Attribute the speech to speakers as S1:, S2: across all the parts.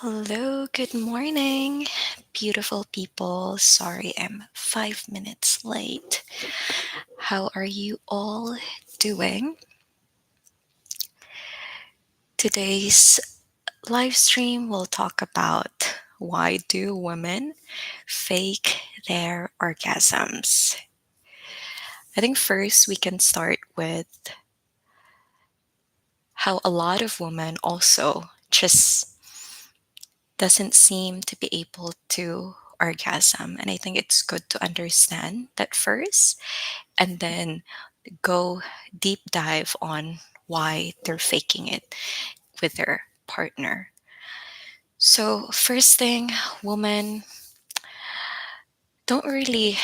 S1: Hello, good morning, beautiful people. Sorry, I'm 5 minutes late. How are you all doing? Today's live stream will talk about why do women fake their orgasms. I think first we can start with how a lot of women also just doesn't seem to be able to orgasm, and I think it's good to understand that first and then go deep dive on why they're faking it with their partner. So first thing, women don't really,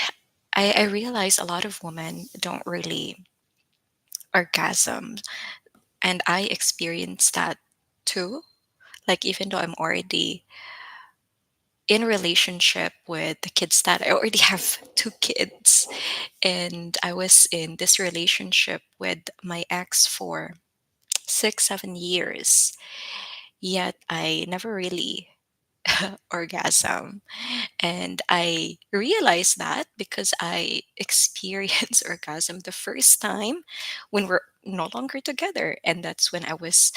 S1: I realize a lot of women don't really orgasm, and I experienced that too. Like, even though I'm already in relationship with the kids, that I already have two kids, and I was in this relationship with my ex for 6, 7 years, yet I never really orgasm. And I realized that because I experienced orgasm the first time when we're no longer together. And that's when I was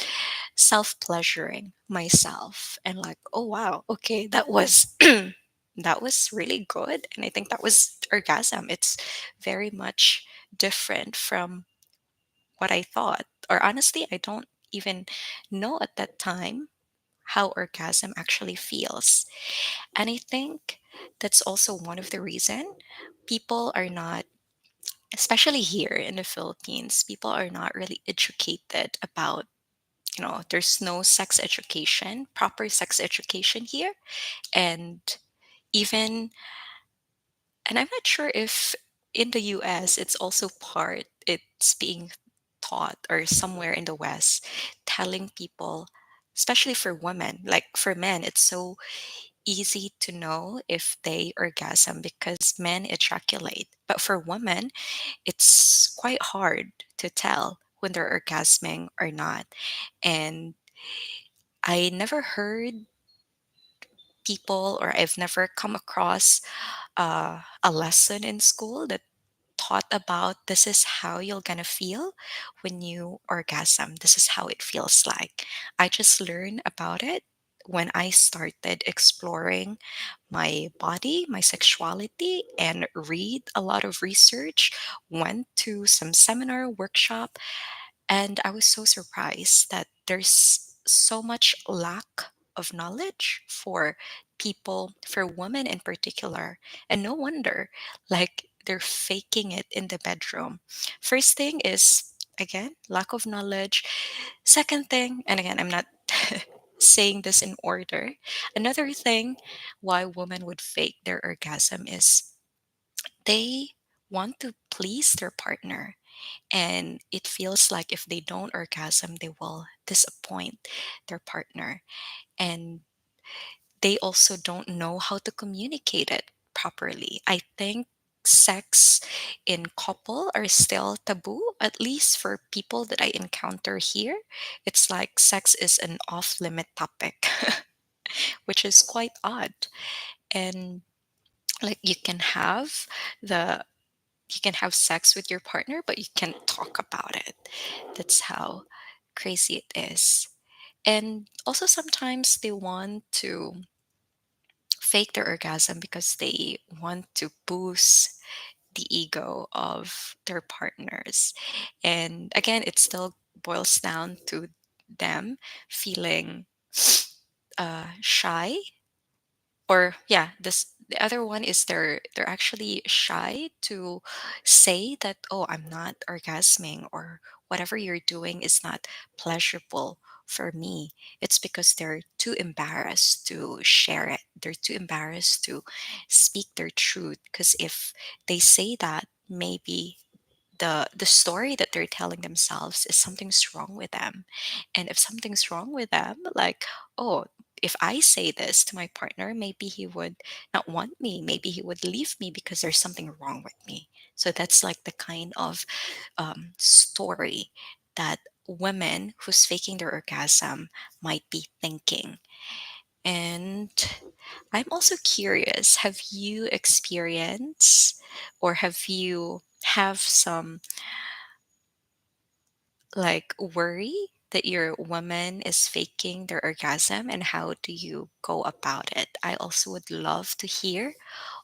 S1: self pleasuring myself and like, oh wow, okay, that was that was really good. And I think that was orgasm. It's very much different from what I thought. Or honestly, I don't even know at that time how orgasm actually feels. And I think that's also one of the reason people are not, especially here in the Philippines, people are not really educated about, there's no sex education, proper sex education here. And even, and I'm not sure if in the US it's being taught, or somewhere in the West, telling people, especially for women, like for men, it's so easy to know if they orgasm because men ejaculate. But for women, it's quite hard to tell when they're orgasming or not. And I never heard people, or I've never come across a lesson in school that taught about this is how you're gonna feel when you orgasm. This is how it feels like. I just learned about it when I started exploring my body, my sexuality, and read a lot of research, went to some seminar workshop, and I was so surprised that there's so much lack of knowledge for people, for women in particular. And no wonder, like, they're faking it in the bedroom. First thing is, again, lack of knowledge. Second thing, and again, I'm not saying this in order. Another thing why women would fake their orgasm is they want to please their partner, and it feels like if they don't orgasm they will disappoint their partner, and they also don't know how to communicate it properly. I think sex in couple are still taboo, at least for people that I encounter here. It's like sex is an off limit topic, which is quite odd. And like, the you can have sex with your partner, but you can't talk about it. That's how crazy it is. And also, sometimes they want to fake their orgasm because they want to boost the ego of their partners. And again, it still boils down to them feeling shy, or yeah, this the other one is they're actually shy to say that, oh, I'm not orgasming, or whatever you're doing is not pleasurable for me. It's because they're too embarrassed to share it, they're too embarrassed to speak their truth, because if they say that, maybe the story that they're telling themselves is something's wrong with them. And if something's wrong with them, like, oh, if I say this to my partner, maybe he would not want me, maybe he would leave me because there's something wrong with me. So that's like the kind of story that women who's faking their orgasm might be thinking. And I'm also curious, have you experienced or have you have some like worry that your woman is faking their orgasm, and how do you go about it? I also would love to hear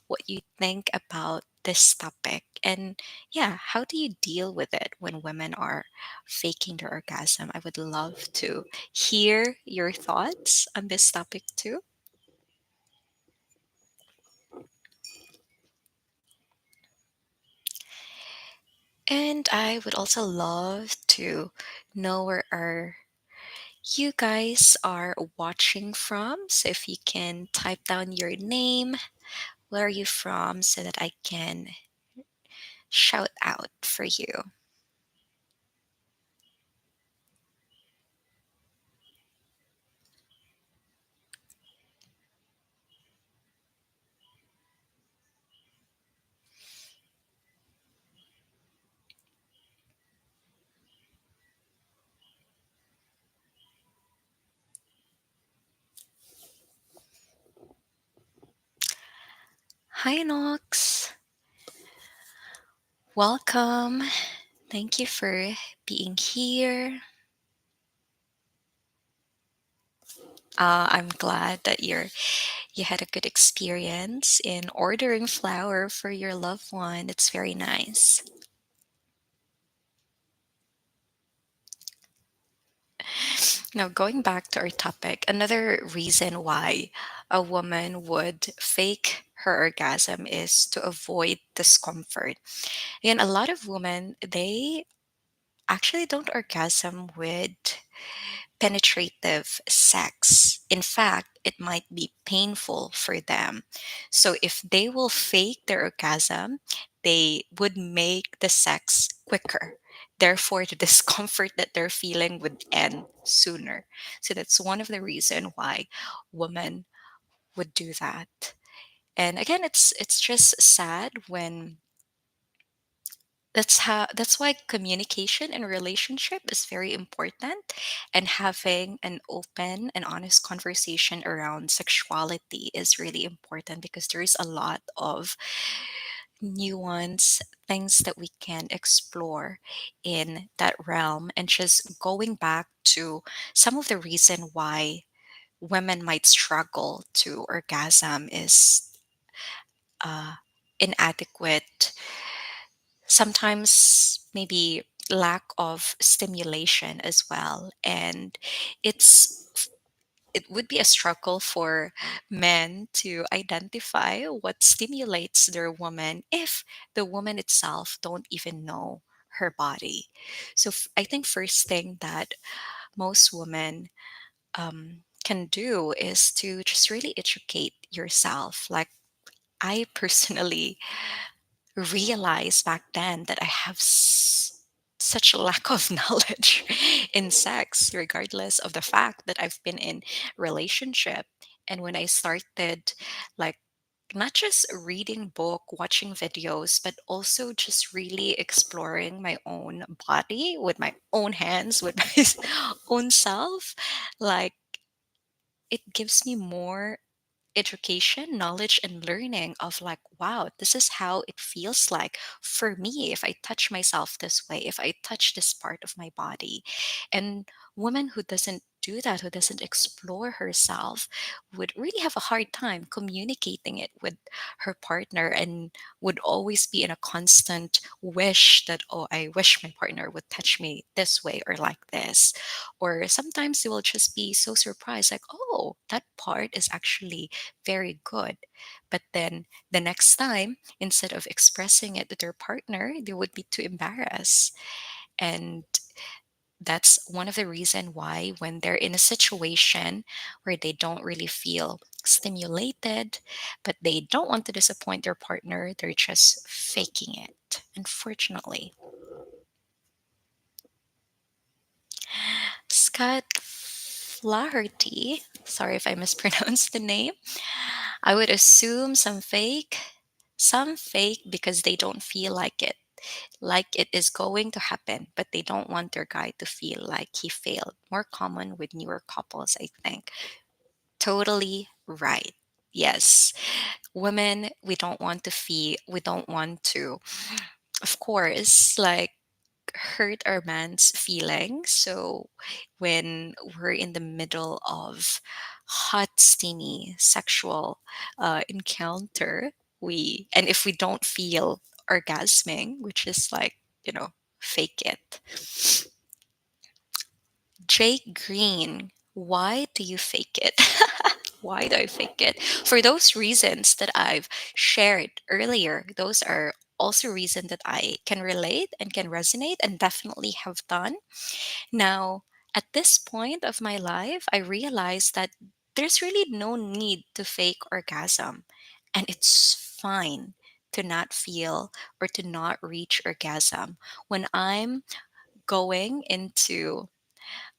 S1: what you think about this topic. And yeah, how do you deal with it when women are faking their orgasm? I would love to hear your thoughts on this topic too. And I would also love to know where you guys are watching from. So if you can type down your name, where are you from, so that I can shout out for you. Hi, Nox. Welcome. Thank you for being here. I'm glad that you had a good experience in ordering flower for your loved one. It's very nice. Now, going back to our topic, another reason why a woman would fake her orgasm is to avoid discomfort. And a lot of women, they actually don't orgasm with penetrative sex. In fact, it might be painful for them. So if they will fake their orgasm, they would make the sex quicker. Therefore, the discomfort that they're feeling would end sooner. So that's one of the reason why women would do that. And again, it's just sad when that's why communication in a relationship is very important, and having an open and honest conversation around sexuality is really important because there is a lot of nuance things that we can explore in that realm. And just going back to some of the reason why women might struggle to orgasm is uh, inadequate, sometimes maybe lack of stimulation as well. And it's it would be a struggle for men to identify what stimulates their woman if the woman itself don't even know her body. So I think first thing that most women can do is to just really educate yourself. Like, I personally realized back then that I have such a lack of knowledge in sex, regardless of the fact that I've been in relationship. And when I started, like, not just reading book, watching videos, but also just really exploring my own body with my own hands, with my own self, like, it gives me more education, knowledge, and learning of like, wow, this is how it feels like for me if I touch myself this way, if I touch this part of my body. And woman who doesn't do that, who doesn't explore herself, would really have a hard time communicating it with her partner, and would always be in a constant wish that, oh, I wish my partner would touch me this way or like this. Or sometimes they will just be so surprised, like, oh, that part is actually very good. But then the next time, instead of expressing it to their partner, they would be too embarrassed. And that's one of the reason why when they're in a situation where they don't really feel stimulated, but they don't want to disappoint their partner, they're just faking it, unfortunately. Scott Flaherty, sorry if I mispronounced the name. I would assume some fake because they don't feel like it is going to happen, but they don't want their guy to feel like he failed. More common with newer couples, I think. Totally right. Yes. Women, we don't want to, of course, like hurt our man's feelings. So when we're in the middle of hot, steamy sexual encounter, and if we don't feel orgasming, which is like, you know, fake it. Jake Green, why do you fake it? Why do I fake it? For those reasons that I've shared earlier, those are also reasons that I can relate and can resonate and definitely have done. Now, at this point of my life, I realize that there's really no need to fake orgasm. And it's fine to not feel or to not reach orgasm. When I'm going into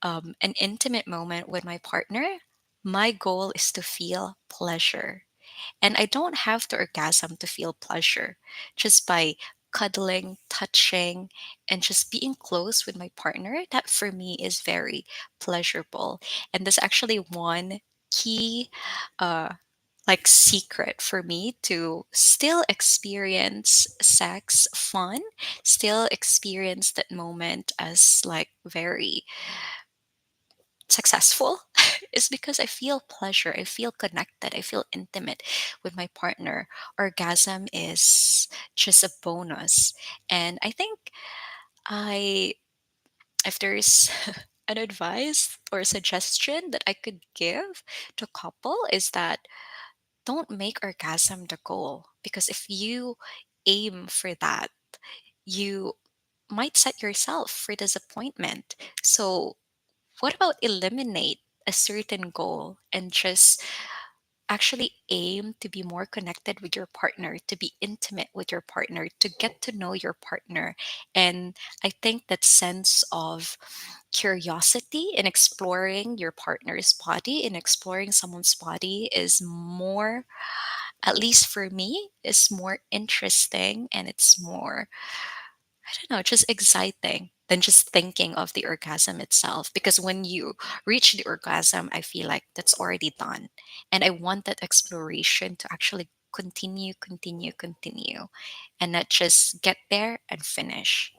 S1: an intimate moment with my partner, my goal is to feel pleasure. And I don't have to orgasm to feel pleasure. Just by cuddling, touching, and just being close with my partner, that for me is very pleasurable. And that's actually one key like secret for me to still experience sex fun, still experience that moment as like very successful is because I feel pleasure, I feel connected, I feel intimate with my partner. Orgasm is just a bonus. And I think I if there's an advice or suggestion that I could give to couple is that don't make orgasm the goal, because if you aim for that, you might set yourself for disappointment. So what about eliminate a certain goal and just actually aim to be more connected with your partner, to be intimate with your partner, to get to know your partner? And I think that sense of curiosity in exploring your partner's body, in exploring someone's body, is more, at least for me, is more interesting, and it's more, I don't know, just exciting than just thinking of the orgasm itself. Because when you reach the orgasm, I feel like that's already done. And I want that exploration to actually continue, continue, continue, and not just get there and finish.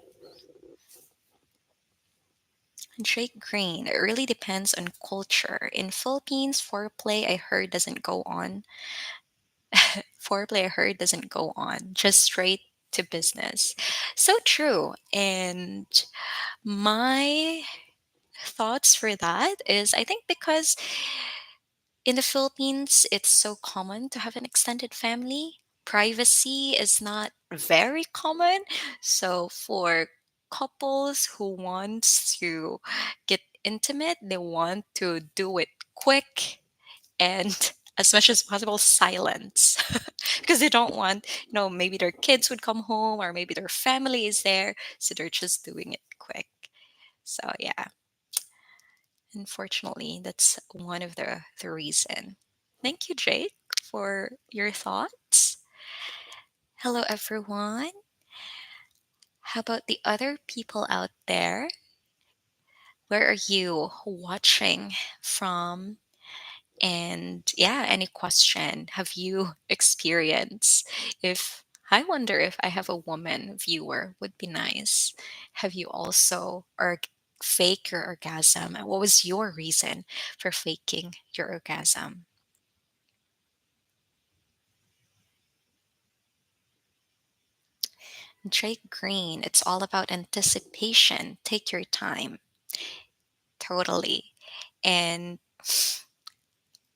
S1: Jake Green, it really depends on culture. In Philippines, foreplay I heard doesn't go on, just straight to business. So true. And my thoughts for that is, I think because in the Philippines, it's so common to have an extended family. Privacy is not very common. So for couples who wants to get intimate, they want to do it quick and as much as possible silence, because they don't want, maybe their kids would come home or maybe their family is there, so they're just doing it quick. So yeah, unfortunately, that's one of the reason. Thank you, Jake, for your thoughts. Hello, everyone. How about the other people out there? Where are you watching from? And yeah, any question have you experienced? If I wonder if I have a woman viewer, would be nice. Have you also or fake your orgasm? And what was your reason for faking your orgasm? Drake Green, it's all about anticipation. Take your time. Totally. And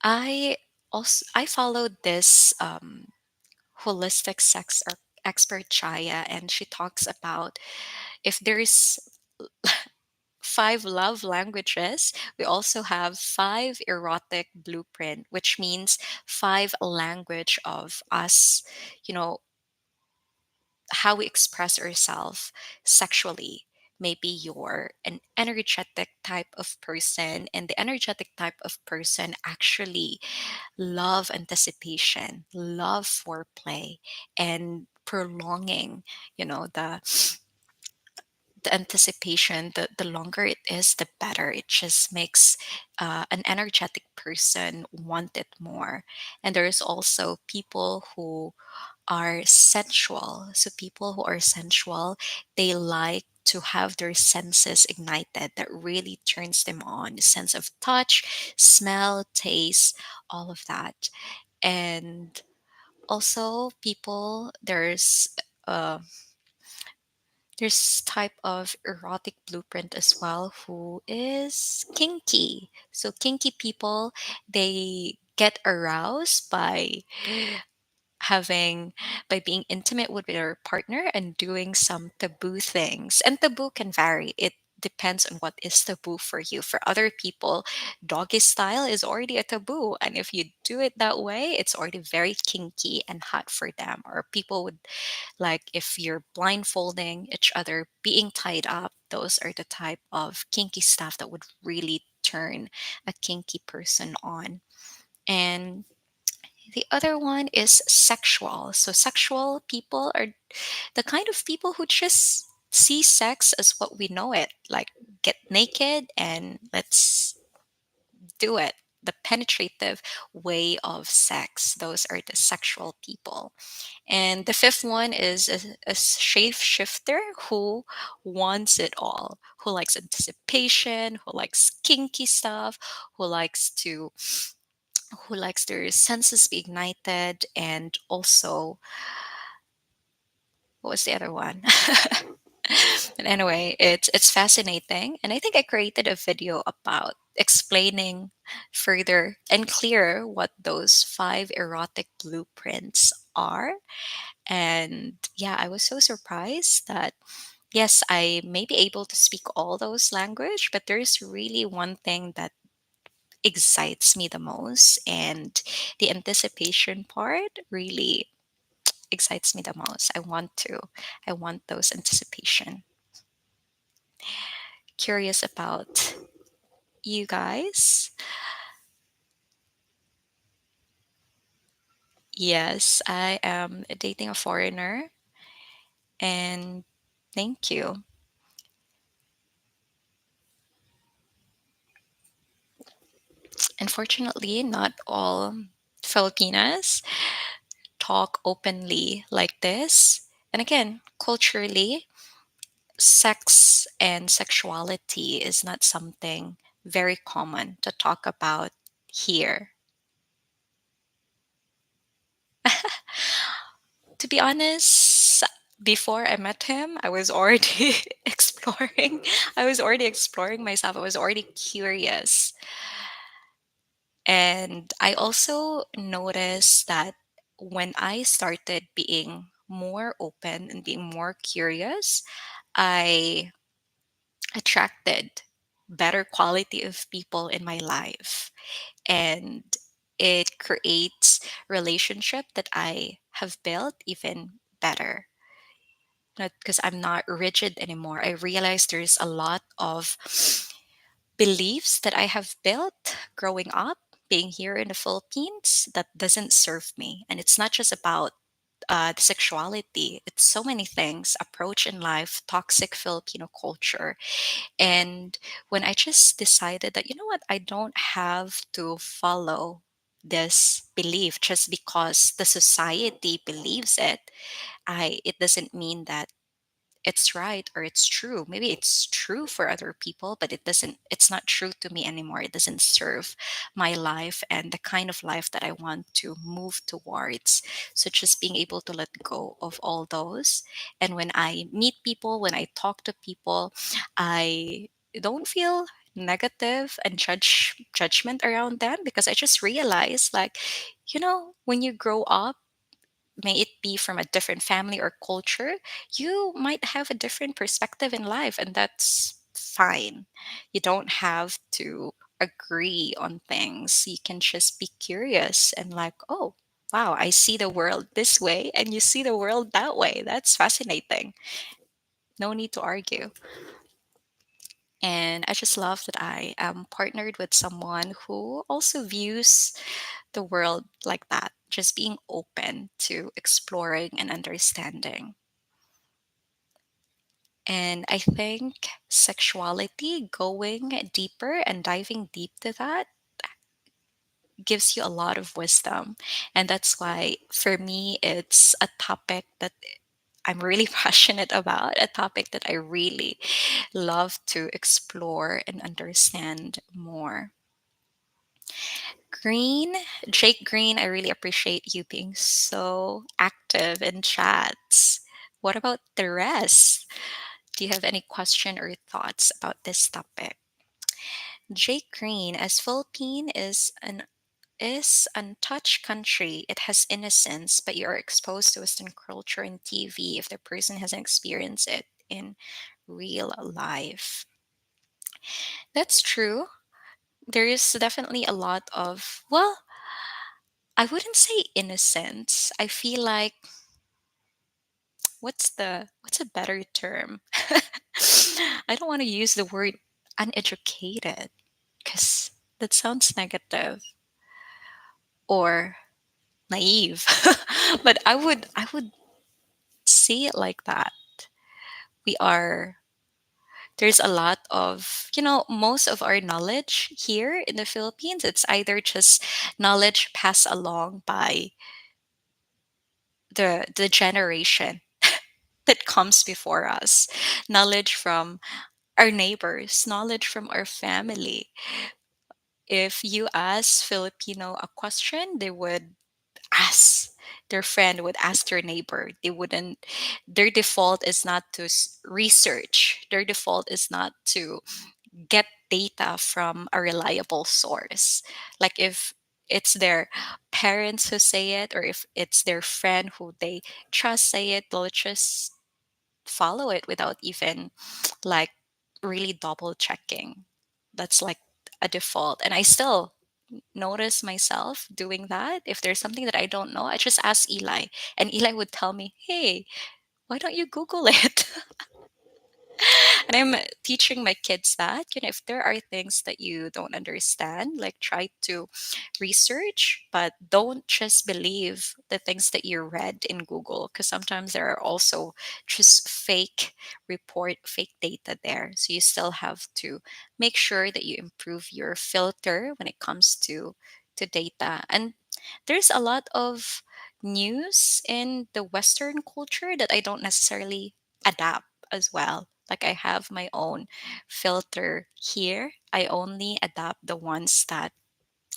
S1: I followed this holistic expert Chaya, and she talks about if there's five love languages, we also have five erotic blueprint, which means five language of us, you know, how we express ourselves sexually. Maybe you're an energetic type of person, and the energetic type of person actually love anticipation, love foreplay, and prolonging, the the anticipation, the longer it is, the better. It just makes an energetic person want it more. And there's also people who are sensual. So people who are sensual, they like to have their senses ignited. That really turns them on. The sense of touch, smell, taste, all of that. And also people, uh there's type of erotic blueprint as well who is kinky. So kinky people, they get aroused having by being intimate with their partner and doing some taboo things. And taboo can vary. It depends on what is taboo for you. For other people, doggy style is already a taboo. And if you do it that way, it's already very kinky and hot for them. Or people would like if you're blindfolding each other, being tied up, those are the type of kinky stuff that would really turn a kinky person on. And the other one is sexual. So, sexual people are the kind of people who just see sex as what we know it, like get naked and let's do it. The penetrative way of sex. Those are the sexual people. And the fifth one is a shapeshifter who wants it all, who likes anticipation, who likes kinky stuff, who likes to who likes their senses be ignited, and also what was the other one? But anyway, it's fascinating, and I think I created a video about explaining further and clearer what those five erotic blueprints are. And yeah, I was so surprised that yes, I may be able to speak all those language, but there's really one thing that excites me the most, and the anticipation part really excites me the most. I want those anticipation. Curious about you guys. Yes, I am dating a foreigner, and thank you. Unfortunately, not all Filipinas talk openly like this. And again, culturally, sex and sexuality is not something very common to talk about here. To be honest, before I met him, I was already exploring. I was already exploring myself. I was already curious. And I also noticed that when I started being more open and being more curious, I attracted better quality of people in my life, and it creates relationship that I have built even better. Not because I'm not rigid anymore. I realize there's a lot of beliefs that I have built growing up, being here in the Philippines, that doesn't serve me. And it's not just about the sexuality, it's so many things, approach in life, toxic Filipino culture. And when I just decided that, you know what, I don't have to follow this belief just because the society believes it, it doesn't mean that it's right or it's true. Maybe it's true for other people, but it's not true to me anymore. It doesn't serve my life and the kind of life that I want to move towards. So just being able to let go of all those. And when I meet people, when I talk to people, I don't feel negative and judgment around them, because I just realized, like, when you grow up, may it be from a different family or culture, you might have a different perspective in life, and that's fine. You don't have to agree on things. You can just be curious and, like, oh, wow, I see the world this way, and you see the world that way. That's fascinating. No need to argue. And I just love that I am partnered with someone who also views the world like that, just being open to exploring and understanding. And I think sexuality, going deeper and diving deep to that, gives you a lot of wisdom. And that's why, for me, it's a topic that I'm really passionate about, a topic that I really love to explore and understand more. Green, Jake Green, I really appreciate you being so active in chats. What about the rest? Do you have any question or thoughts about this topic? Jake Green, as Philippine is untouched country. It has innocence, but you are exposed to Western culture and TV if the person hasn't experienced it in real life. That's true. There is definitely a lot of, well, I wouldn't say innocence. I feel like, what's a better term? I don't want to use the word uneducated because that sounds negative, or naive. But I would see it like that. We are There's a lot of, most of our knowledge here in the Philippines, it's either just knowledge passed along by the generation that comes before us, knowledge from our neighbors, knowledge from our family. If you ask Filipino a question, they would ask their friend, would ask their neighbor. They wouldn't Their default is not to research. Their default is not to get data from a reliable source. Like if it's their parents who say it, or if it's their friend who they trust say it, they'll just follow it without even like really double checking. That's like a default. And I still notice myself doing that. If there's something that I don't know, I just ask Eli, and Eli would tell me, "Hey, why don't you Google it?" And I'm teaching my kids that, if there are things that you don't understand, like try to research, but don't just believe the things that you read in Google, because sometimes there are also just fake data there. So you still have to make sure that you improve your filter when it comes to data. And there's a lot of news in the Western culture that I don't necessarily adapt as well. Like I have my own filter here. I only adapt the ones that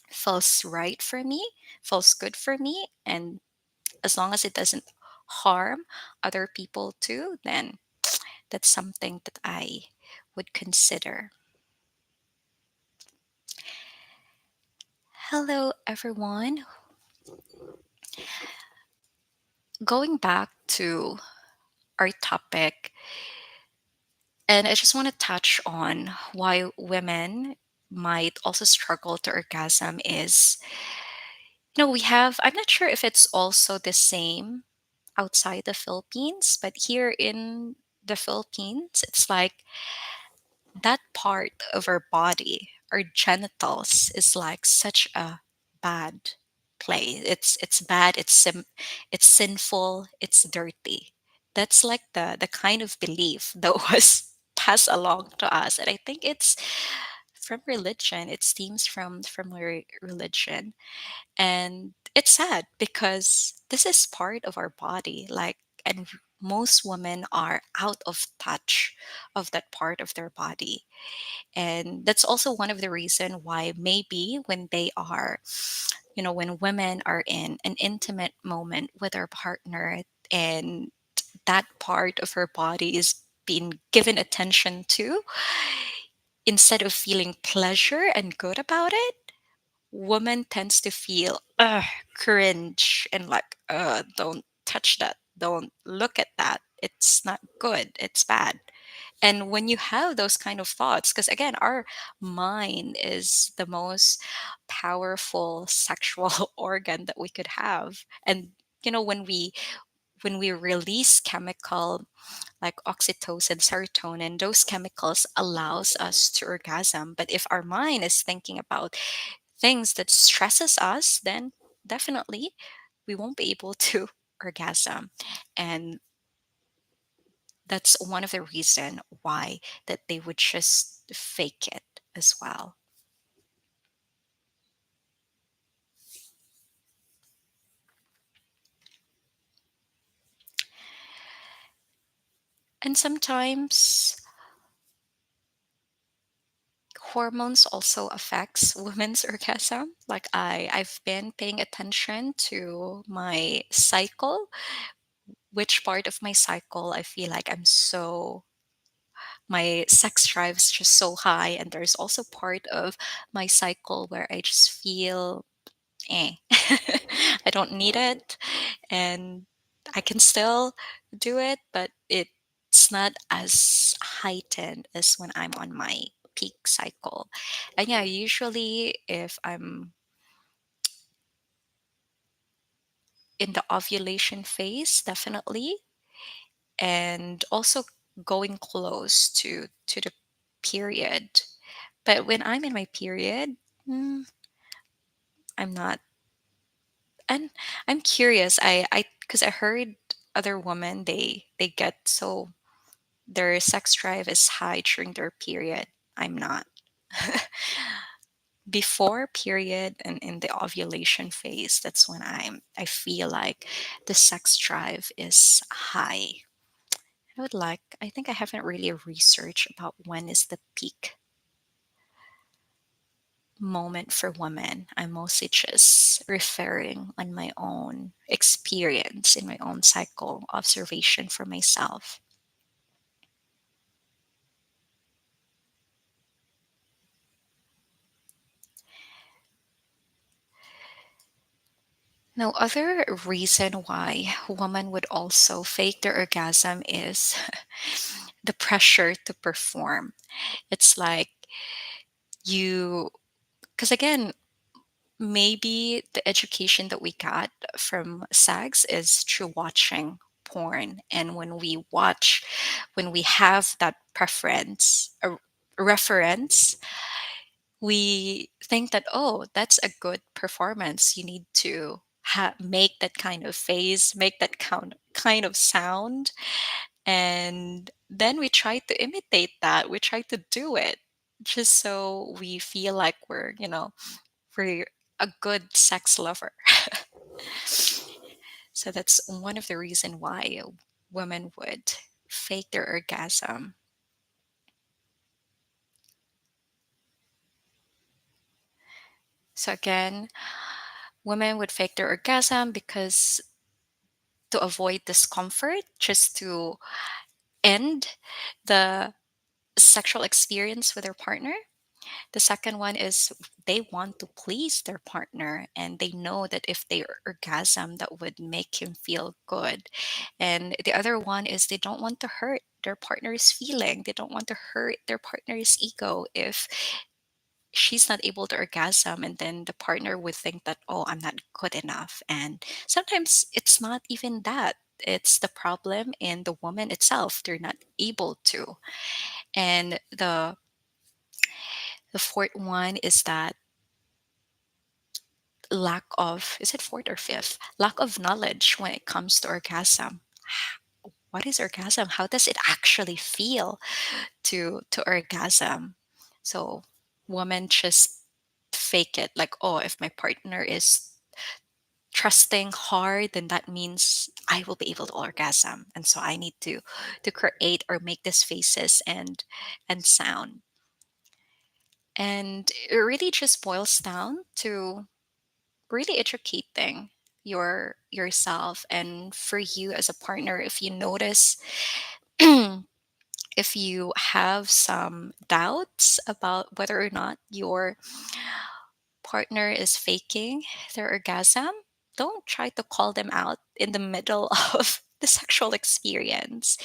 S1: feels right for me, feels good for me, and as long as it doesn't harm other people too, then that's something that I would consider. Hello everyone. Going back to our topic, and I just want to touch on why women might also struggle to orgasm is, we have, I'm not sure if it's also the same outside the Philippines, but here in the Philippines, it's like that part of our body, our genitals, is like such a bad play. It's bad. It's sinful. It's dirty. That's like the kind of belief that was passed along to us, and I think it's from religion. It stems from religion, and it's sad because this is part of our body, like, and most women are out of touch of that part of their body. And that's also one of the reason why maybe when they are, when women are in an intimate moment with their partner, and that part of her body is being given attention to, instead of feeling pleasure and good about it, woman tends to feel cringe and like, don't touch that, don't look at that, it's not good, it's bad. And when you have those kind of thoughts, because again, our mind is the most powerful sexual organ that we could have. And when we release chemical like oxytocin, serotonin, those chemicals allows us to orgasm. But if our mind is thinking about things that stresses us, then definitely we won't be able to orgasm. And that's one of the reason why that they would just fake it as well. And sometimes hormones also affects women's orgasm. Like I've been paying attention to my cycle, which part of my cycle I feel like my sex drive is just so high, and there's also part of my cycle where I just feel eh. I don't need it, and I can still do it, but it's not as heightened as when I'm on my peak cycle. And yeah, usually if I'm in the ovulation phase, definitely, and also going close to the period. But when I'm in my period, mm, I'm not. And I'm curious. I because I heard other women they get so their sex drive is high during their period. I'm not. Before period and in the ovulation phase, that's when I feel like the sex drive is high. I think I haven't really researched about when is the peak moment for women. I'm mostly just referring on my own experience in my own cycle observation for myself. Now, other reason why women would also fake their orgasm is the pressure to perform. It's like you, because again, maybe the education that we got from sex is through watching porn. And when we have that preference, a reference, we think that, oh, that's a good performance. You need to make that kind of face, make that kind of sound. And then we try to imitate that. We try to do it just so we feel like we're a good sex lover. So that's one of the reason why women would fake their orgasm. So again, women would fake their orgasm because to avoid discomfort, just to end the sexual experience with their partner. The second one is they want to please their partner and they know that if they orgasm, that would make him feel good. And the other one is they don't want to hurt their partner's feeling. They don't want to hurt their partner's ego if she's not able to orgasm, and then the partner would think that, oh, I'm not good enough. And sometimes it's not even that. It's the problem in the woman itself. They're not able to. And the fourth one is that lack of, is it fourth or fifth? Lack of knowledge when it comes to orgasm. What is orgasm? How does it actually feel to orgasm? So women just fake it like, oh, if my partner is trusting hard, then that means I will be able to orgasm. And so I need to create or make these faces and sound. And it really just boils down to really educating yourself, and for you as a partner, if you notice if you have some doubts about whether or not your partner is faking their orgasm, don't try to call them out in the middle of the sexual experience.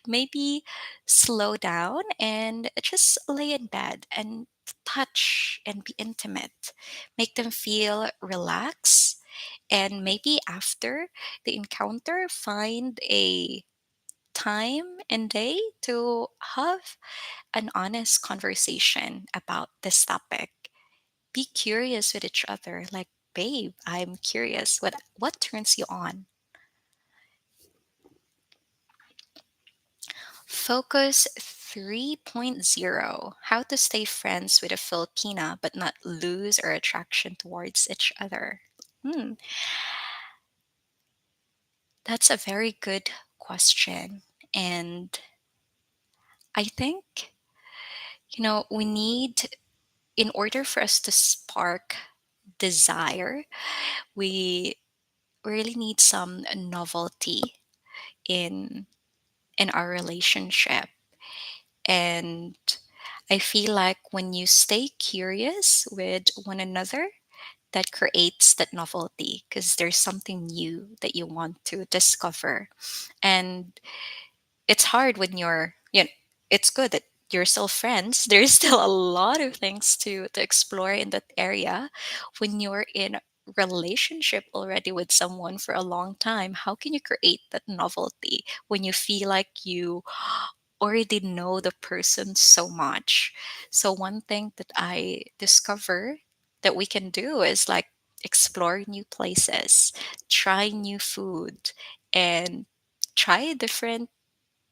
S1: Maybe slow down and just lay in bed and touch and be intimate. Make them feel relaxed. And maybe after the encounter, find a time and day to have an honest conversation about this topic. Be curious with each other, like, babe, I'm curious, what turns you on? Focus 3.0: How to stay friends with a Filipina but not lose our attraction towards each other. Hmm, that's a very good question. And I think, we need, in order for us to spark desire, we really need some novelty in in our relationship. And I feel like when you stay curious with one another, that creates that novelty because there's something new that you want to discover. And it's hard when it's good that you're still friends. There's still a lot of things to explore in that area. When you're in relationship already with someone for a long time, how can you create that novelty when you feel like you already know the person so much? So one thing that I discover that we can do is like explore new places, try new food, and try different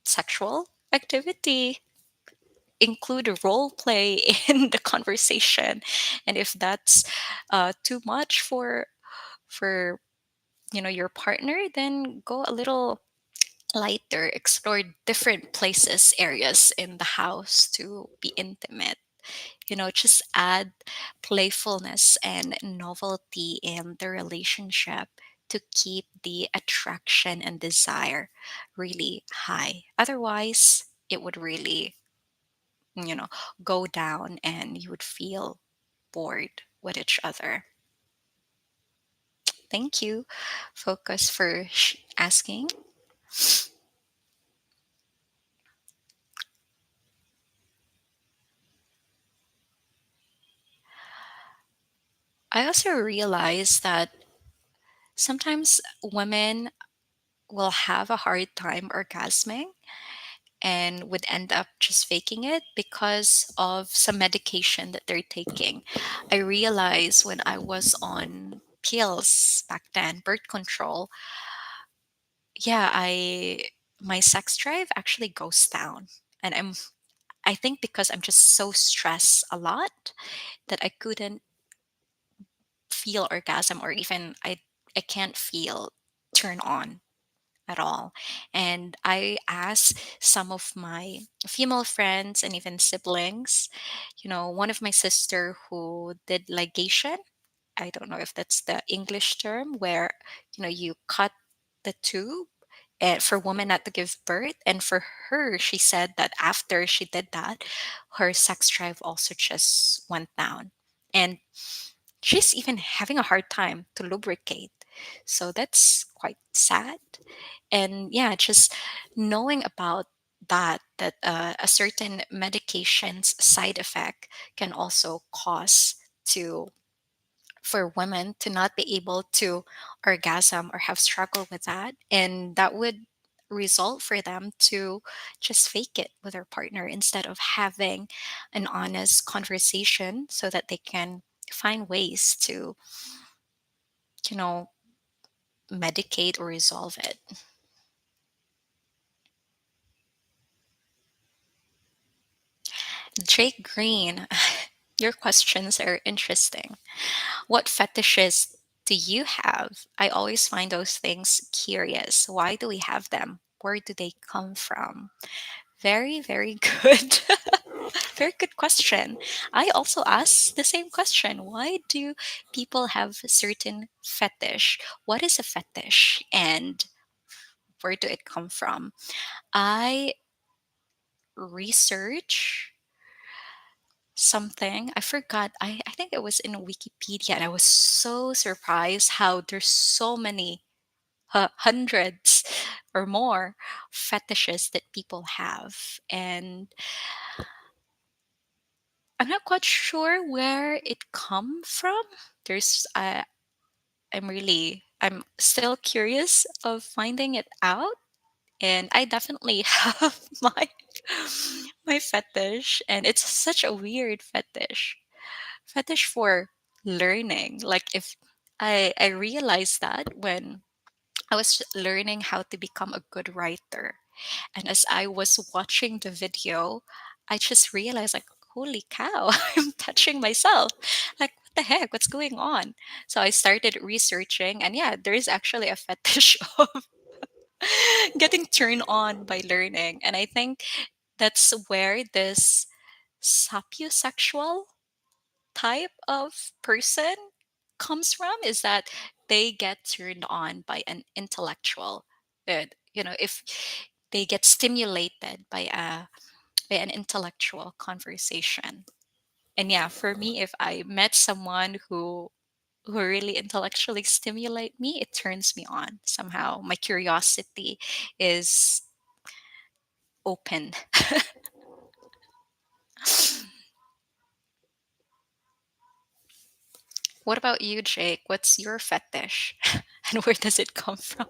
S1: sexual activity, include a role play in the conversation. And if that's too much for your partner, then go a little lighter, explore different places, areas in the house to be intimate. Just add playfulness and novelty in the relationship to keep the attraction and desire really high. Otherwise, it would really, you know, go down and you would feel bored with each other. Thank you, Focus, for asking. I also realize that sometimes women will have a hard time orgasming and would end up just faking it because of some medication that they're taking. I realized when I was on pills back then, birth control, yeah, I my sex drive actually goes down. And I think because I'm just so stressed a lot that I couldn't feel orgasm, or even I can't feel turn on at all. And I asked some of my female friends and even siblings, one of my sister who did ligation. I don't know if that's the English term where, you cut the tube for women not to give birth. And for her, she said that after she did that, her sex drive also just went down. And she's even having a hard time to lubricate. So that's quite sad. And yeah, just knowing about that a certain medication's side effect can also cause to for women to not be able to orgasm or have struggle with that, and that would result for them to just fake it with their partner instead of having an honest conversation so that they can find ways to you know medicate or resolve it. Jake Green, your questions are interesting. What fetishes do you have? I always find those things curious. Why do we have them? Where do they come from? Very, very good. Very good question. I also ask the same question. Why do people have certain fetish? What is a fetish and where do it come from? I research something. I forgot. I think it was in Wikipedia, and I was so surprised how there's so many hundreds or more fetishes that people have. And I'm not quite sure where it come from. There's I'm still curious of finding it out, and I definitely have my fetish, and it's such a weird fetish for learning. Like, if I realized that when I was learning how to become a good writer, And as I was watching the video, I just realized, like, holy cow, I'm touching myself. Like, what the heck? What's going on? So I started researching, and yeah, there is actually a fetish of getting turned on by learning. And I think that's where this sapiosexual type of person comes from, is that they get turned on by an intellectual. If they get stimulated by an intellectual conversation. And yeah, for me, if I met someone who really intellectually stimulate me, it turns me on somehow. My curiosity is open. What about you, Jake? What's your fetish? And where does it come from?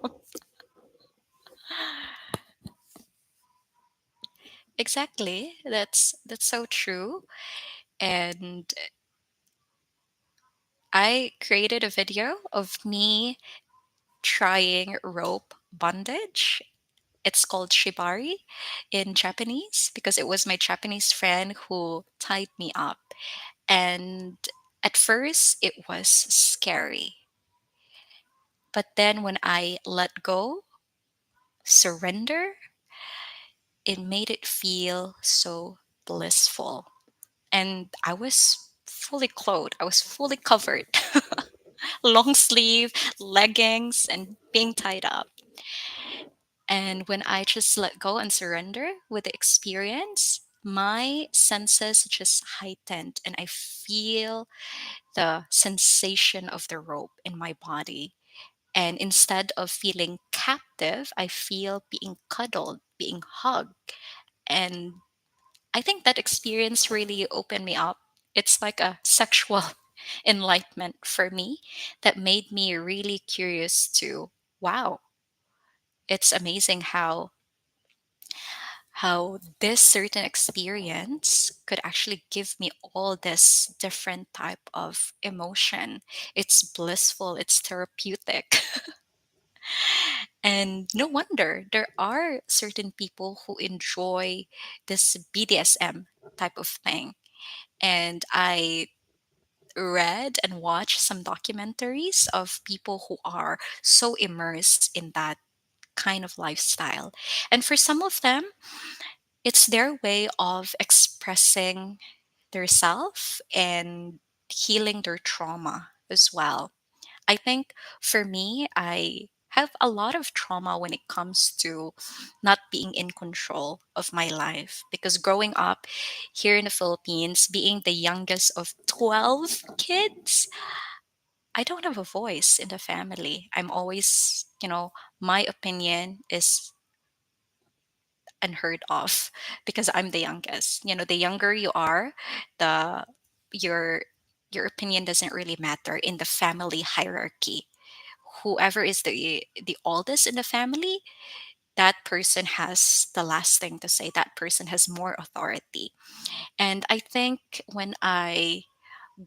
S1: Exactly. That's so true. And I created a video of me trying rope bondage. It's called shibari in Japanese because it was my Japanese friend who tied me up. And at first it was scary. But then when I let go, surrender, it made it feel so blissful. And I was fully clothed, I was fully covered, long sleeve, leggings, and being tied up. And when I just let go and surrender with the experience, my senses just heightened and I feel the sensation of the rope in my body. And instead of feeling captive, I feel being cuddled, being hugged. And I think that experience really opened me up. It's like a sexual enlightenment for me that made me really curious to, wow, it's amazing how this certain experience could actually give me all this different type of emotion. It's blissful, it's therapeutic. And no wonder there are certain people who enjoy this BDSM type of thing. And I read and watched some documentaries of people who are so immersed in that kind of lifestyle. And for some of them, it's their way of expressing their self and healing their trauma as well. I think for me, I have a lot of trauma when it comes to not being in control of my life because growing up here in the Philippines, being the youngest of 12 kids, I don't have a voice in the family. I'm always, my opinion is unheard of because I'm the youngest. The younger you are, the your your opinion doesn't really matter in the family hierarchy. Whoever is the oldest in the family, that person has the last thing to say. That person has more authority. And I think when I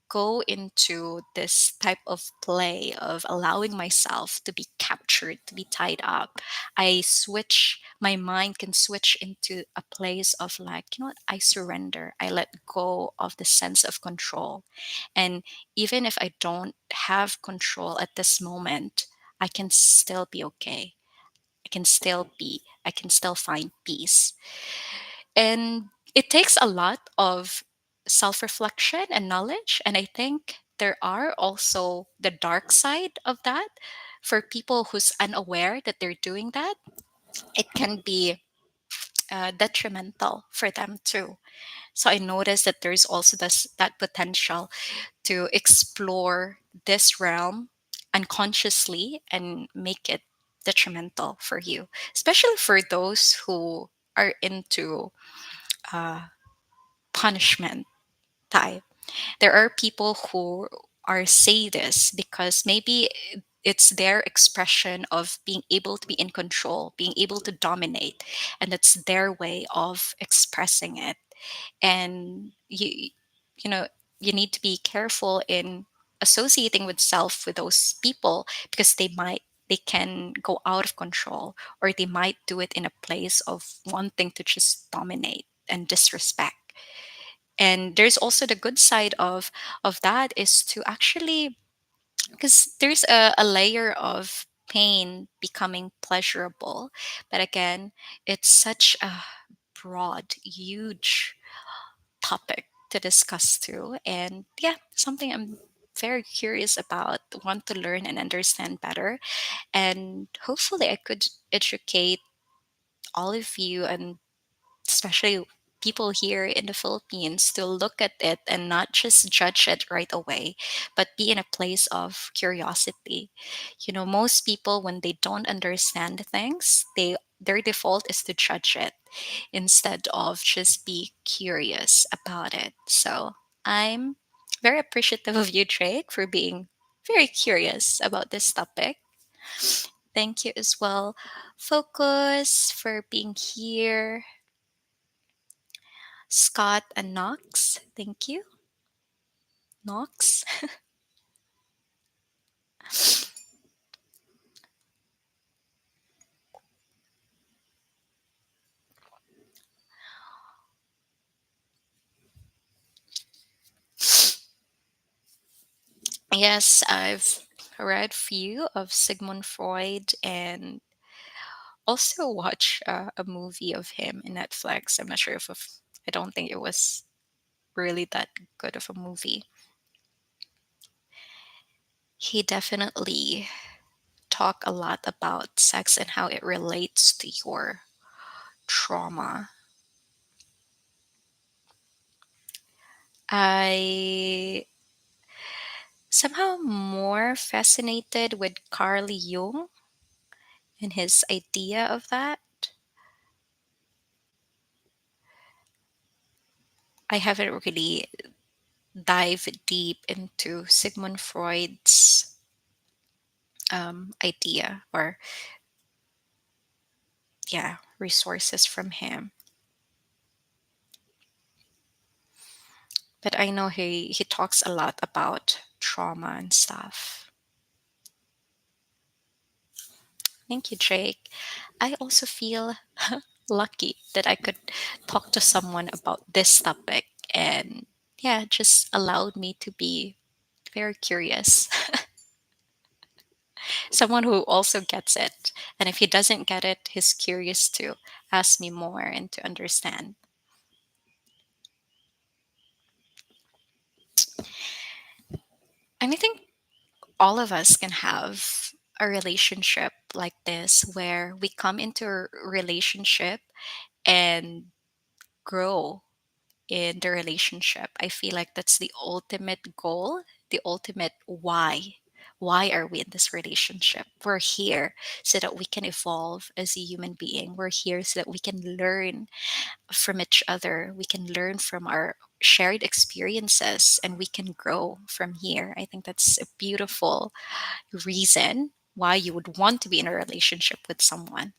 S1: go into this type of play of allowing myself to be captured, to be tied up, my mind can switch into a place of like, I surrender, I let go of the sense of control. And even if I don't have control at this moment, I can still be okay. I can still find peace. And it takes a lot of self reflection and knowledge. And I think there are also the dark side of that for people who's unaware that they're doing that. It can be detrimental for them too. So I noticed that there's also that potential to explore this realm unconsciously and make it detrimental for you, especially for those who are into uh, punishment type. There are people who are sadists because maybe it's their expression of being able to be in control, being able to dominate, and that's their way of expressing it. And you know, you need to be careful in associating with self with those people because they might they can go out of control, or they might do it in a place of wanting to just dominate and disrespect. And there's also the good side of that is to actually, because there's a layer of pain becoming pleasurable. But again, it's such a broad, huge topic to discuss too. And yeah, something I'm very curious about, want to learn and understand better. And hopefully I could educate all of you, and especially people here in the Philippines, to look at it and not just judge it right away, but be in a place of curiosity. You know, most people, when they don't understand things, their default is to judge it instead of just be curious about it. So I'm very appreciative of you, Drake, for being very curious about this topic. Thank you as well, Focus, for being here. Scott and Knox, thank you. Knox. Yes, I've read few of Sigmund Freud and also watched a movie of him in Netflix. I'm not sure if I don't think it was really that good of a movie. He definitely talked a lot about sex and how it relates to your trauma. I somehow more fascinated with Carl Jung and his idea of that. I haven't really dived deep into Sigmund Freud's idea, or yeah, resources from him. But I know he talks a lot about trauma and stuff. Thank you, Jake. I also feel lucky that I could talk to someone about this topic, and yeah, just allowed me to be very curious. Someone who also gets it. And if he doesn't get it, he's curious to ask me more and to understand. And I think all of us can have a relationship like this, where we come into a relationship and grow in the relationship. I feel like that's the ultimate goal, the ultimate why. Why are we in this relationship? We're here so that we can evolve as a human being. We're here so that we can learn from each other. We can learn from our shared experiences, and we can grow from here. I think that's a beautiful reason why you would want to be in a relationship with someone.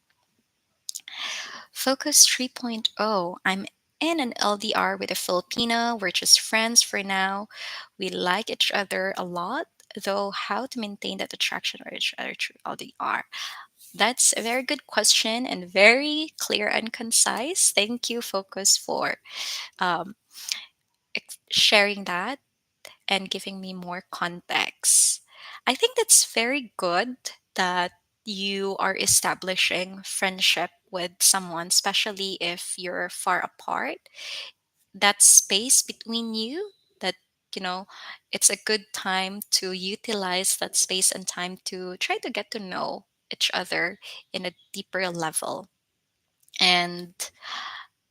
S1: Focus 3.0. I'm in an LDR with a Filipino. We're just friends for now. We like each other a lot, though how to maintain that attraction or each other through LDR? That's a very good question and very clear and concise. Thank you, Focus, for um, sharing that and giving me more context. I think that's very good that you are establishing friendship with someone, especially if you're far apart. That space between you, that, you know, it's a good time to utilize that space and time to try to get to know each other in a deeper level. And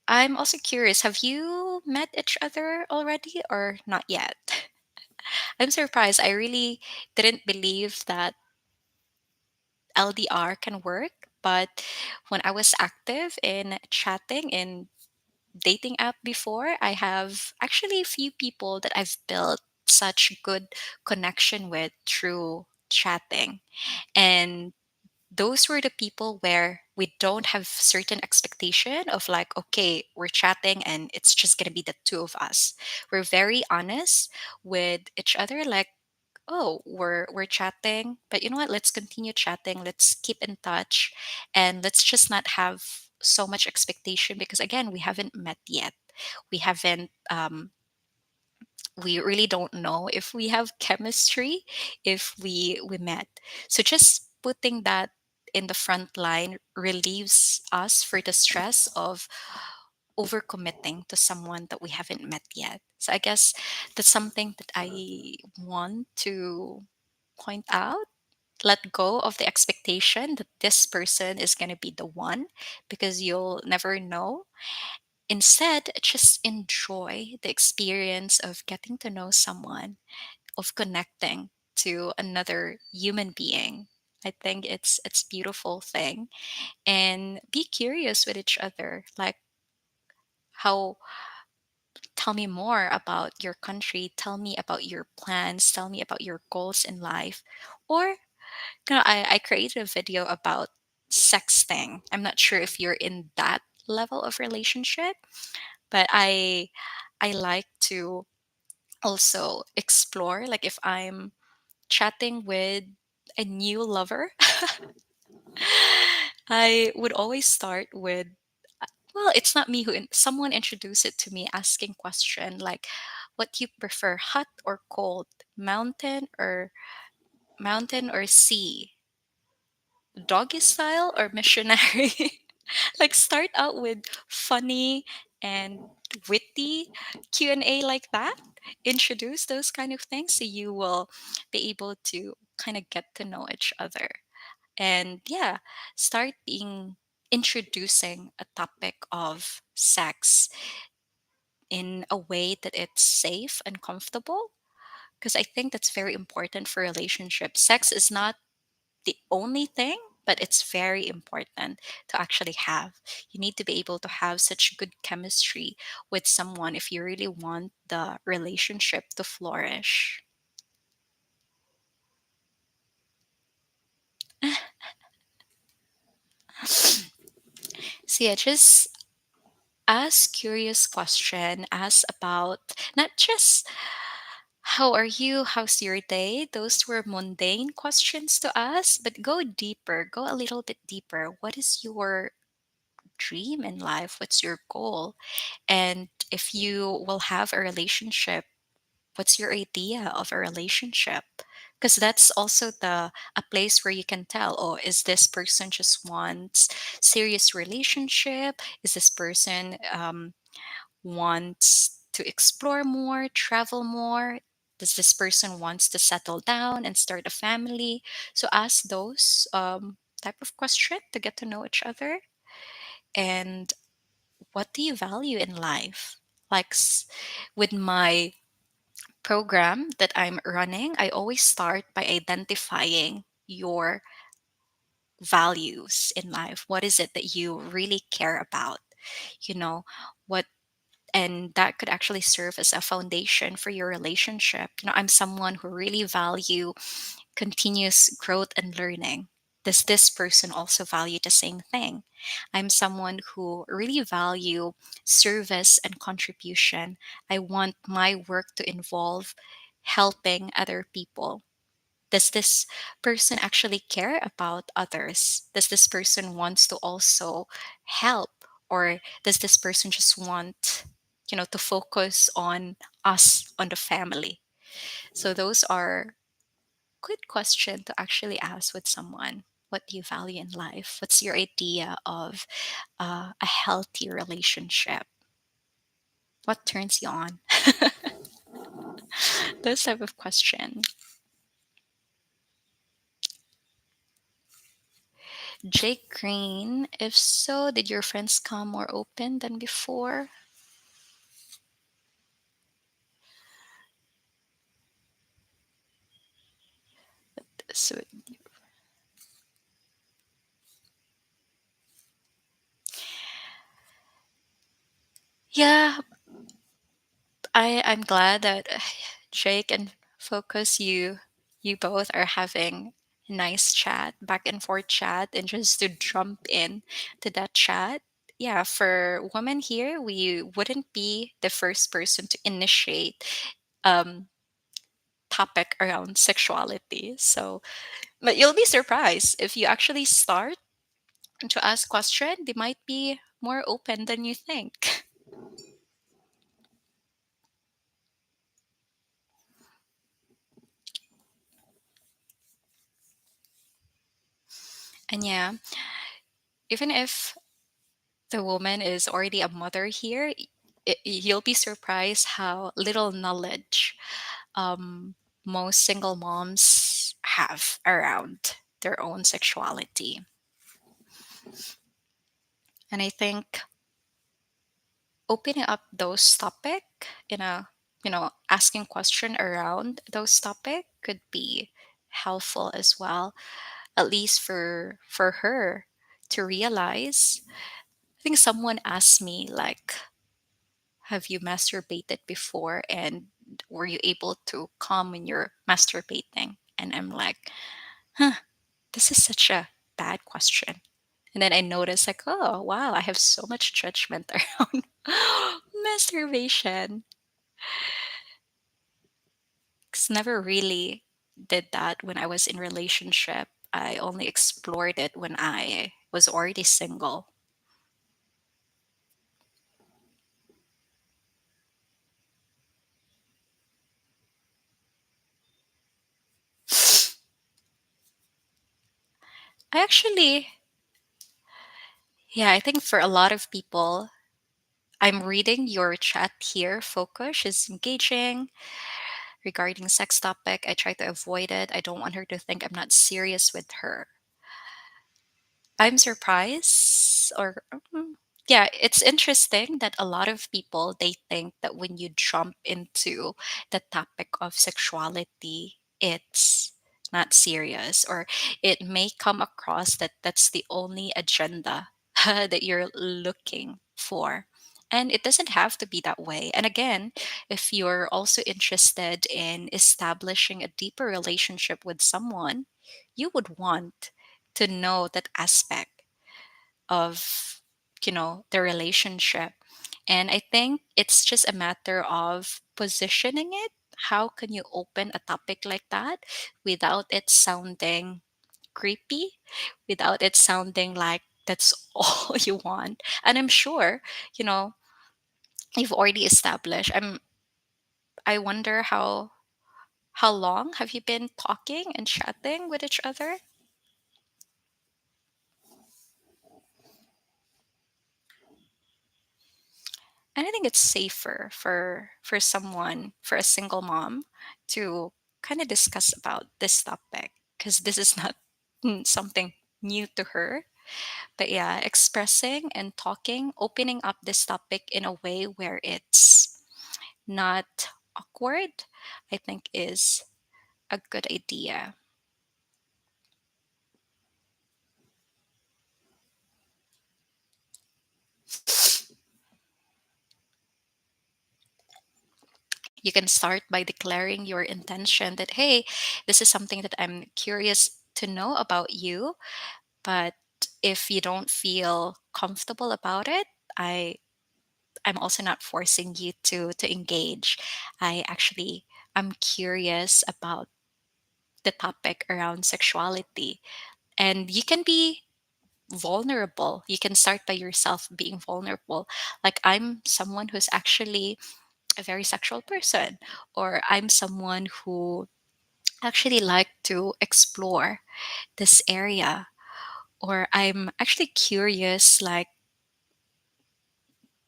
S1: I'm also curious, have you met each other already or not yet? I'm surprised. I really didn't believe that LDR can work. But when I was active in chatting in dating app before, I have actually a few people that I've built such good connection with through chatting. And those were the people where we don't have certain expectation of like, okay, we're chatting and it's just going to be the two of us. We're very honest with each other, like, oh, we're chatting, but you know what? Let's continue chatting. Let's keep in touch, and let's just not have so much expectation because again, we haven't met yet. We haven't. We really don't know if we have chemistry if we met. So just putting that in the front line relieves us for the stress of overcommitting to someone that we haven't met yet. So I guess that's something that I want to point out. Let go of the expectation that this person is going to be the one because you'll never know. Instead, just enjoy the experience of getting to know someone, of connecting to another human being. I think it's beautiful thing, and be curious with each other. Like how tell me more about your country, tell me about your plans, tell me about your goals in life. Or I created a video about sexting. I'm not sure if you're in that level of relationship, but I like to also explore like if I'm chatting with a new lover, I would always start with well, it's not me someone introduced it to me asking question like what do you prefer, hot or cold, mountain or sea, doggy style or missionary. Like start out with funny and witty Q&A like that. Introduce those kind of things so you will be able to kind of get to know each other. And yeah, start being introducing a topic of sex in a way that it's safe and comfortable because I think that's very important for relationships. Sex is not the only thing, but it's very important to actually have. You need to be able to have such good chemistry with someone if you really want the relationship to flourish. So yeah, just ask curious question, ask about not just how are you, how's your day, those were mundane questions to us, but go deeper, go a little bit deeper. What is your dream in life? What's your goal? And if you will have a relationship, what's your idea of a relationship? Because that's also the a place where you can tell, oh, is this person just wants serious relationship? Is this person wants to explore more, travel more? Does this person wants to settle down and start a family? So ask those type of question to get to know each other. And what do you value in life? Like with my program that I'm running, I always start by identifying your values in life. What is it that you really care about? You know, what and that could actually serve as a foundation for your relationship. I'm someone who really value continuous growth and learning. Does this person also value the same thing? I'm someone who really value service and contribution. I want my work to involve helping other people. Does this person actually care about others? Does this person wants to also help, or does this person just want to focus on us, on the family? So those are good question to actually ask with someone. What do you value in life? What's your idea of a healthy relationship? What turns you on? Those type of question. Jake Green, if so, did your friends come more open than before? So yeah, I'm glad that Jake and Focus, you both are having a nice chat, back and forth chat, and just to jump in to that chat. Yeah, for women here, we wouldn't be the first person to initiate um topic around sexuality. So, but you'll be surprised if you actually start to ask question, they might be more open than you think. And yeah, even if the woman is already a mother here, you'll be surprised how little knowledge um, most single moms have around their own sexuality. And I think opening up those topic in a asking question around those topic could be helpful as well, at least for her to realize. I think someone asked me like, have you masturbated before, and were you able to calm when you're masturbating? And I'm like, huh, this is such a bad question. And then I noticed like, oh wow, I have so much judgment around masturbation. 'Cause never really did that when I was in relationship. I only explored it when I was already single. I actually, yeah, I think for a lot of people, I'm reading your chat here. Focus is engaging regarding sex topic. I try to avoid it. I don't want her to think I'm not serious with her. I'm surprised, or yeah, it's interesting that a lot of people they think that when you jump into the topic of sexuality, it's not serious, or it may come across that that's the only agenda that you're looking for. And it doesn't have to be that way. And again, if you're also interested in establishing a deeper relationship with someone, you would want to know that aspect of the relationship. And I think it's just a matter of positioning it. How can you open a topic like that without it sounding creepy, without it sounding like that's all you want? And I'm sure you know you've already established. I wonder how long have you been talking and chatting with each other? And I think it's safer for someone, for a single mom, to kind of discuss about this topic, because this is not something new to her. But yeah, expressing and talking, opening up this topic in a way where it's not awkward, I think is a good idea. You can start by declaring your intention that, hey, this is something that I'm curious to know about you. But if you don't feel comfortable about it, I I'm also not forcing you to engage. I actually I'm curious about the topic around sexuality. And you can be vulnerable. You can start by yourself being vulnerable. Like, I'm someone who's actually a very sexual person, or I'm someone who actually like to explore this area, or I'm actually curious like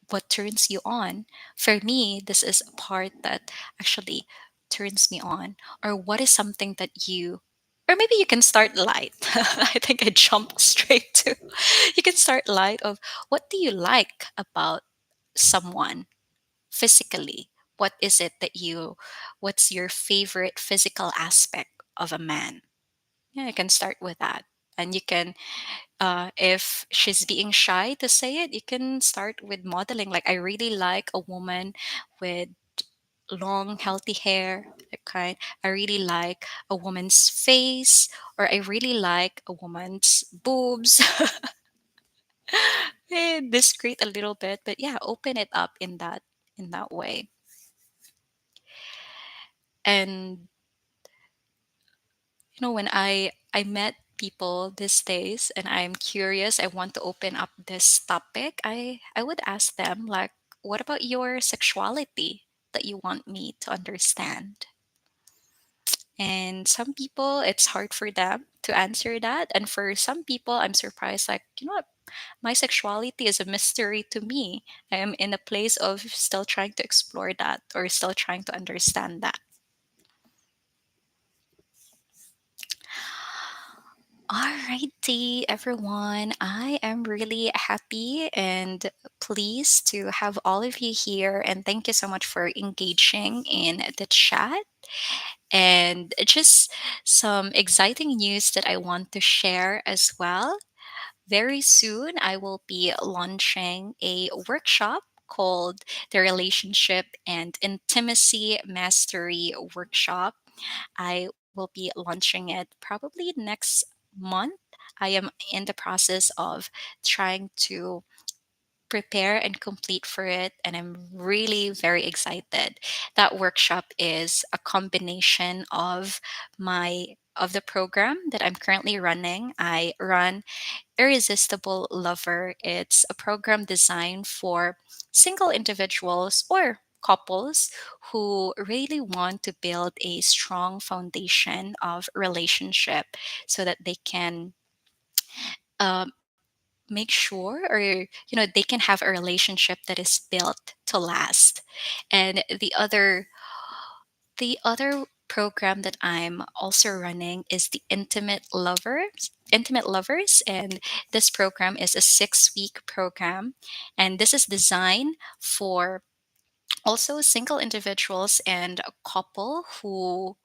S1: what turns you on. For me, this is a part that actually turns me on. Or what is something that you, or maybe you can start light. I think I jumped straight to, you can start light of what do you like about someone physically? What is it that what's your favorite physical aspect of a man? Yeah, you can start with that. And you can, if she's being shy to say it, you can start with modeling. Like, I really like a woman with long, healthy hair. That kind. I really like a woman's face, or I really like a woman's boobs. Discreet a little bit, but yeah, open it up in that way. And When I met people these days and I'm curious, I want to open up this topic, I would ask them like, what about your sexuality that you want me to understand? And some people, it's hard for them to answer that. And for some people, I'm surprised, like, what? My sexuality is a mystery to me. I am in a place of still trying to explore that or still trying to understand that. Alrighty, everyone. I am really happy and pleased to have all of you here. And thank you so much for engaging in the chat. And just some exciting news that I want to share as well. Very soon, I will be launching a workshop called the Relationship and Intimacy Mastery Workshop. I will be launching it probably next month. I am in the process of trying to prepare and complete for it, and I'm really very excited. That workshop is a combination of the program that I'm currently running. I run Irresistible Lover. It's a program designed for single individuals or couples who really want to build a strong foundation of relationship so that they can um, make sure, or they can have a relationship that is built to last. And the other program that I'm also running is the Intimate Lovers, and this program is a 6-week program, and this is designed for also single individuals and a couple who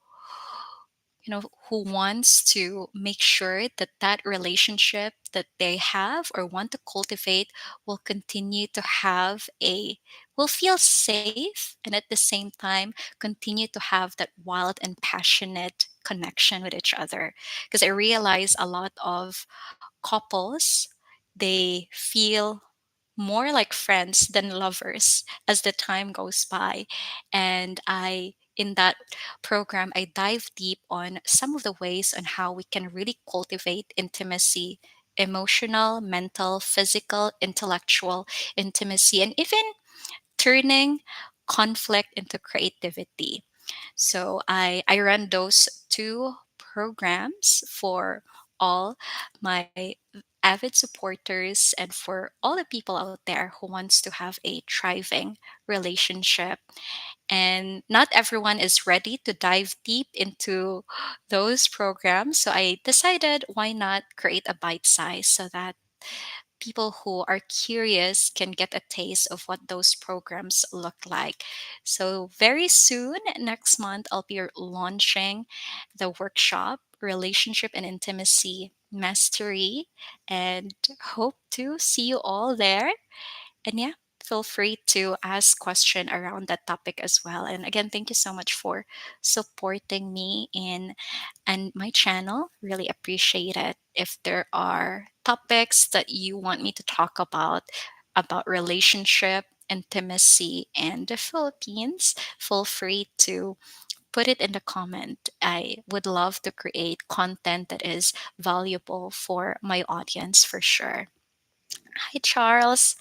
S1: wants to make sure that that relationship that they have or want to cultivate will continue to will feel safe, and at the same time continue to have that wild and passionate connection with each other. Because I realize a lot of couples, they feel more like friends than lovers as the time goes by. And in that program, I dive deep on some of the ways on how we can really cultivate intimacy: emotional, mental, physical, intellectual intimacy, and even turning conflict into creativity. So I run those two programs for all my avid supporters and for all the people out there who wants to have a thriving relationship. And not everyone is ready to dive deep into those programs. So I decided, why not create a bite size so that people who are curious can get a taste of what those programs look like. So, very soon, next month, I'll be launching the workshop, Relationship and Intimacy Mastery, and hope to see you all there. And yeah, feel free to ask question around that topic as well. And again, thank you so much for supporting me in and my channel. Really appreciate it. If there are topics that you want me to talk about relationship, intimacy, and the Philippines, feel free to put it in the comment. I would love to create content that is valuable for my audience for sure. Hi, Charles.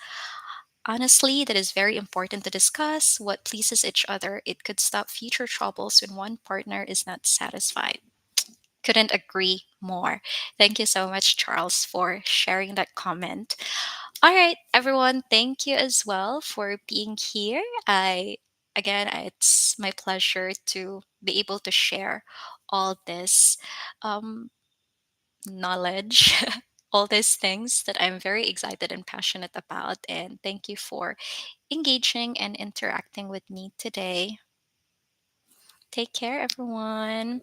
S1: Honestly, that is very important to discuss what pleases each other. It could stop future troubles when one partner is not satisfied. Couldn't agree more. Thank you so much, Charles, for sharing that comment. All right, everyone, thank you as well for being here. It's my pleasure to be able to share all this um, knowledge, all these things that I'm very excited and passionate about. And thank you for engaging and interacting with me today. Take care, everyone.